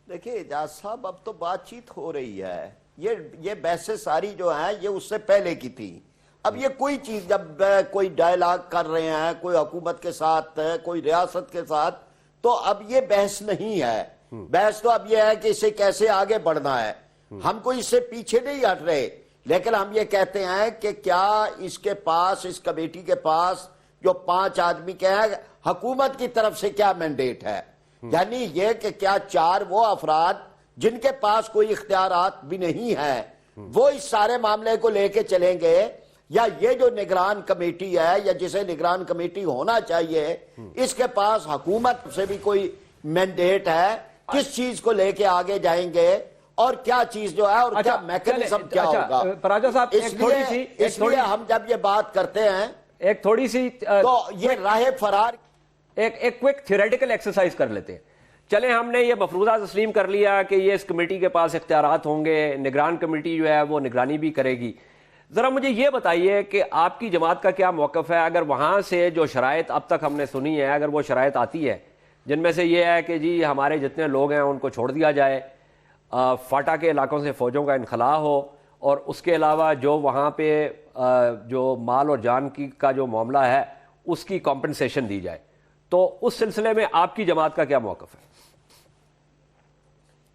دیکھیں اعجاز صاحب، اب تو بات چیت ہو رہی ہے. یہ بحثیں ساری جو ہیں یہ اس سے پہلے کی تھی. اب یہ کوئی چیز جب کوئی ڈائلاگ کر رہے ہیں کوئی حکومت کے ساتھ کوئی ریاست کے ساتھ، تو اب یہ بحث نہیں ہے. بحث تو اب یہ ہے کہ اسے کیسے آگے بڑھنا ہے. ہم کو اس سے پیچھے نہیں ہٹ رہے، لیکن ہم یہ کہتے ہیں کہ کیا اس کے پاس، اس کمیٹی کے پاس جو 5 آدمی کے ہیں، حکومت کی طرف سے کیا مینڈیٹ ہے. یعنی یہ کہ کیا 4 وہ افراد جن کے پاس کوئی اختیارات بھی نہیں ہیں وہ اس سارے معاملے کو لے کے چلیں گے، یا یہ جو نگران کمیٹی ہے یا جسے نگران کمیٹی ہونا چاہیے اس کے پاس حکومت سے بھی کوئی مینڈیٹ ہے، کس چیز کو لے کے آگے جائیں گے اور کیا چیز جو ہے اور کیا میکنزم کیا ہوگا. پراجا صاحب، اس لیے ہم جب یہ بات کرتے ہیں ایک تھوڑی سی تو یہ راہ فرار ایک کوئک تھیوریٹیکل ایکسرسائز کر لیتے ہیں. چلیں، ہم نے یہ مفروضہ تسلیم کر لیا کہ یہ اس کمیٹی کے پاس اختیارات ہوں گے، نگران کمیٹی جو ہے وہ نگرانی بھی کرے گی. ذرا مجھے یہ بتائیے کہ آپ کی جماعت کا کیا موقف ہے اگر وہاں سے جو شرائط اب تک ہم نے سنی ہے، اگر وہ شرائط آتی ہے جن میں سے یہ ہے کہ جی ہمارے جتنے لوگ ہیں ان کو چھوڑ دیا جائے، فاٹا کے علاقوں سے فوجوں کا انخلاء ہو، اور اس کے علاوہ جو وہاں پہ جو مال اور جان کی کا جو معاملہ ہے اس کی کمپنسیشن دی جائے، تو اس سلسلے میں آپ کی جماعت کا کیا موقف ہے؟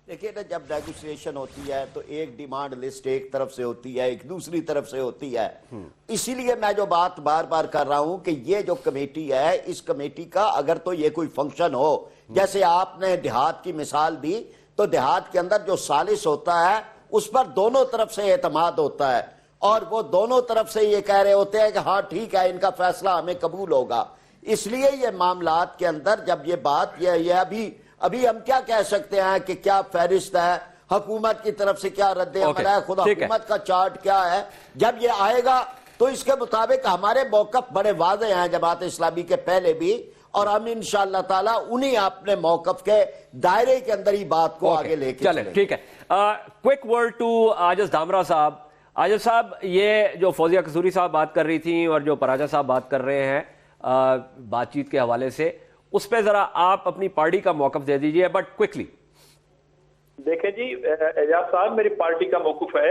دیکھیے نا، جب نیگوسیشن ہوتی ہے تو ایک ڈیمانڈ لسٹ ایک طرف سے ہوتی ہے، ایک دوسری طرف سے ہوتی ہے. اسی لیے میں جو بات بار بار کر رہا ہوں کہ یہ جو کمیٹی ہے، اس کمیٹی کا اگر تو یہ کوئی فنکشن ہو، جیسے آپ نے دیہات کی مثال دی، تو دیہات کے اندر جو ثالث ہوتا ہے اس پر دونوں طرف سے اعتماد ہوتا ہے، اور وہ دونوں طرف سے یہ کہہ رہے ہوتے ہیں کہ ہاں ٹھیک ہے، ان کا فیصلہ ہمیں قبول ہوگا. اس لیے یہ معاملات کے اندر جب یہ بات یہ ابھی ہم کیا کہہ سکتے ہیں کہ کیا فہرست ہے حکومت کی طرف سے، کیا رد عمل ہے، خود حکومت کا چارٹ کیا ہے. جب یہ آئے گا تو اس کے مطابق ہمارے موقف بڑے واضح ہیں جماعت اسلامی کے پہلے بھی، اور ہم انشاءاللہ تعالی انہی اپنے موقف کے دائرے کے اندر ہی بات کو آگے لے کے چلیں. ٹھیک ہے. کوئک ورڈ ٹو عاجز دامرا صاحب. عاجز صاحب، یہ جو فوزیہ قصوری صاحب بات کر رہی تھیں اور جو پراجا صاحب بات کر رہے ہیں بات چیت کے حوالے سے، اس پہ ذرا آپ اپنی پارٹی کا موقف دے دیجئے، بٹ کوئکلی. دیکھیں جی اعجاز صاحب، میری پارٹی کا موقف ہے